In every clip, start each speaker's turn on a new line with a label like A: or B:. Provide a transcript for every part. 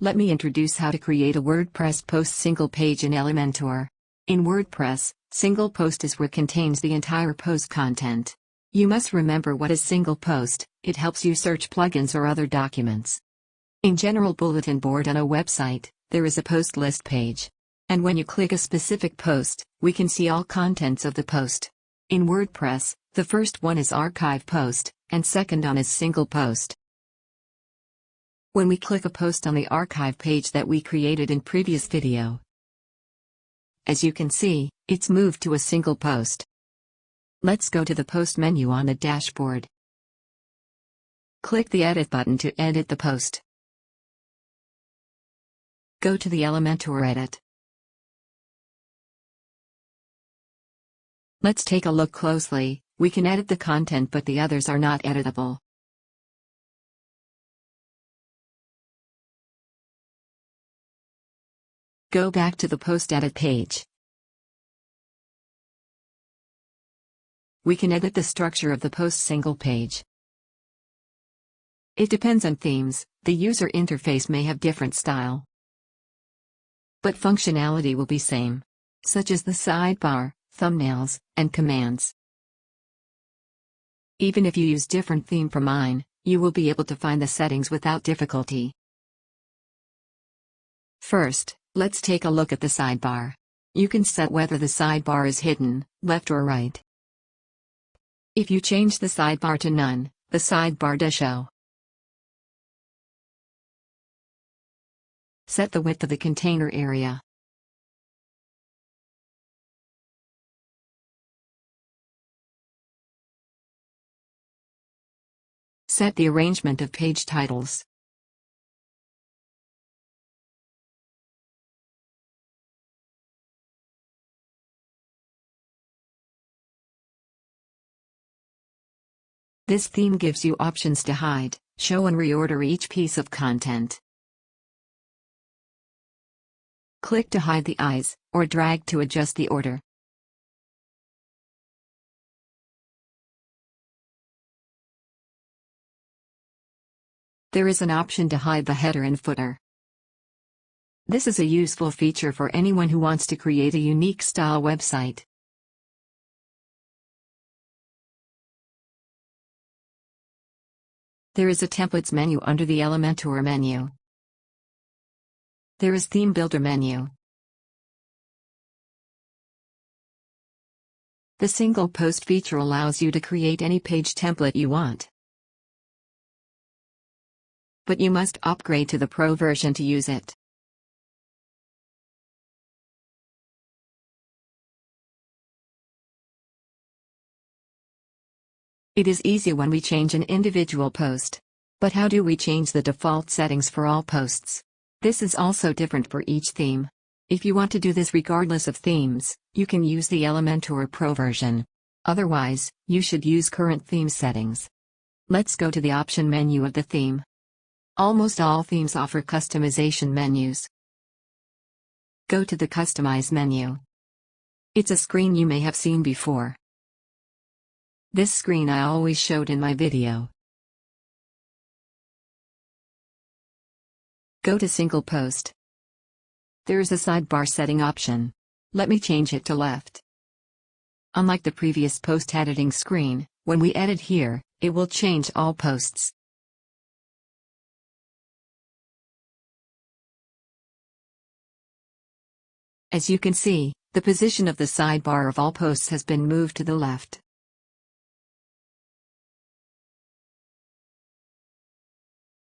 A: Let me introduce how to create a WordPress post single page in Elementor. In WordPress, single post is where contains the entire post content. You must remember what is single post. It helps you search plugins or other documents. In general bulletin board on a website, there is a post list page. And when you click a specific post, we can see all contents of the post. In WordPress, the first one is archive post, and second one is single post. When we click a post on the archive page that we created in previous video, as you can see, it's moved to a single post. Let's go to the post menu on the dashboard. Click the edit button to edit the post. Go to the Elementor edit. Let's take a look closely. We can edit the content, but the others are not editable. Go back to the post edit page. We can edit the structure of the post single page. It depends on themes. The user interface may have different style, but functionality will be same, such as the sidebar, thumbnails, and commands. Even if you use different theme from mine, you will be able to find the settings without difficulty. First, let's take a look at the sidebar. You can set whether the sidebar is hidden, left or right. If you change the sidebar to none, the sidebar does show. Set the width of the container area. Set the arrangement of page titles. This theme gives you options to hide, show and reorder each piece of content. Click to hide the eyes, or drag to adjust the order. There is an option to hide the header and footer. This is a useful feature for anyone who wants to create a unique style website. There is a templates menu under the Elementor menu. There is theme builder menu. The single post feature allows you to create any page template you want. But you must upgrade to the Pro version to use it. It is easy when we change an individual post. But how do we change the default settings for all posts? This is also different for each theme. If you want to do this regardless of themes, you can use the Elementor Pro version. Otherwise, you should use current theme settings. Let's go to the option menu of the theme. Almost all themes offer customization menus. Go to the Customize menu. It's a screen you may have seen before. This screen I always showed in my video. Go to Single Post. There is a sidebar setting option. Let me change it to left. Unlike the previous post editing screen, when we edit here, it will change all posts. As you can see, the position of the sidebar of all posts has been moved to the left.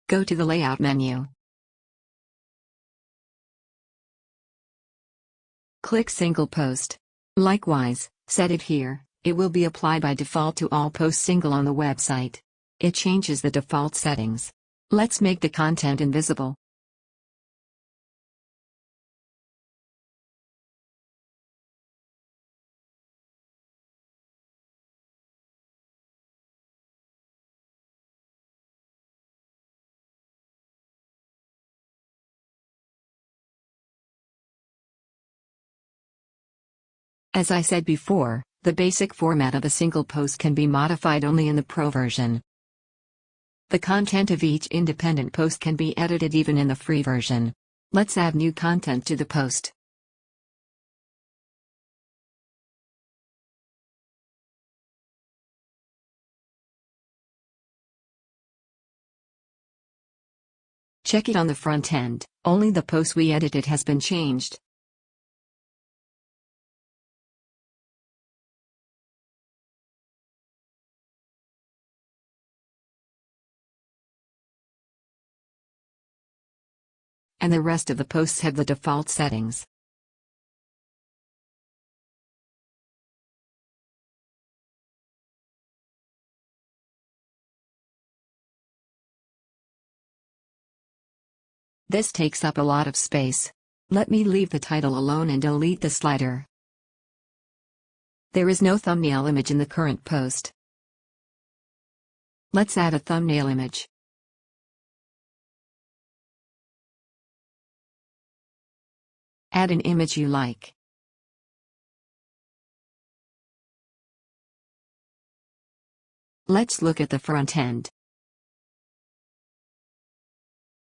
A: Go to the Layout menu. Click Single Post. Likewise, set it here. It will be applied by default to all posts single on the website. It changes the default settings. Let's make the content invisible. As I said before, the basic format of a single post can be modified only in the Pro version. The content of each independent post can be edited even in the free version. Let's add new content to the post. Check it on the front end, only the post we edited has been changed. And the rest of the posts have the default settings. This takes up a lot of space. Let me leave the title alone and delete the slider. There is no thumbnail image in the current post. Let's add a thumbnail image. Add an image you like. Let's look at the front end.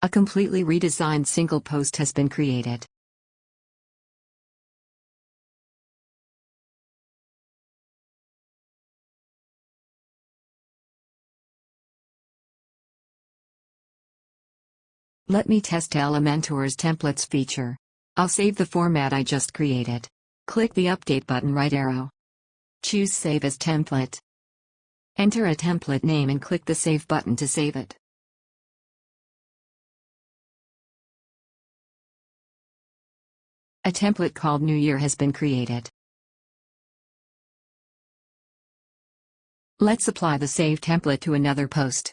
A: A completely redesigned single post has been created. Let me test Elementor's templates feature. I'll save the format I just created. Click the Update button, right arrow. Choose Save as Template. Enter a template name and click the Save button to save it. A template called New Year has been created. Let's apply the save template to another post.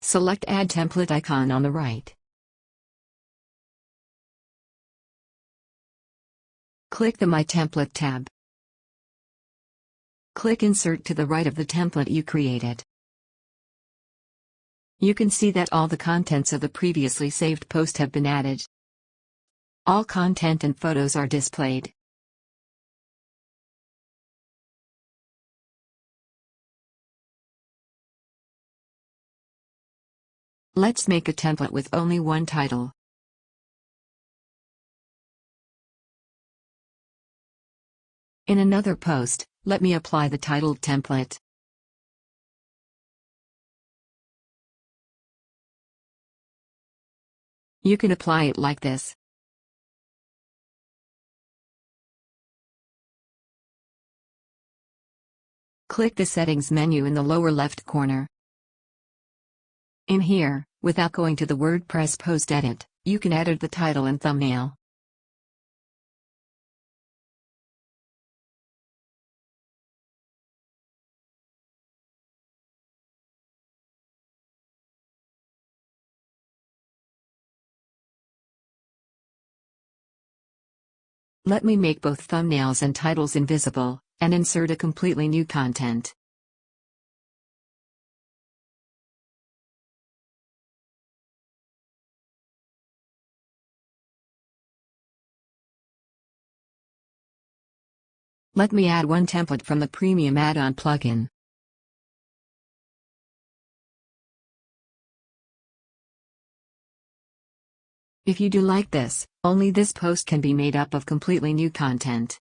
A: Select Add Template icon on the right. Click the My Template tab. Click Insert to the right of the template you created. You can see that all the contents of the previously saved post have been added. All content and photos are displayed. Let's make a template with only one title. In another post, let me apply the titled template. You can apply it like this. Click the Settings menu in the lower left corner. In here, without going to the WordPress post edit, you can edit the title and thumbnail. Let me make both thumbnails and titles invisible, and insert a completely new content. Let me add one template from the Premium add-on plugin. If you do like this, only this post can be made up of completely new content.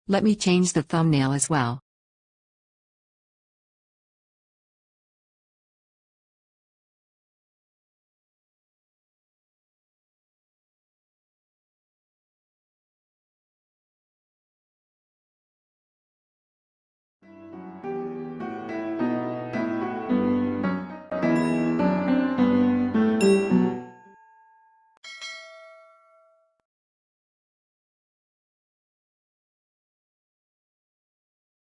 A: Let me change the thumbnail as well.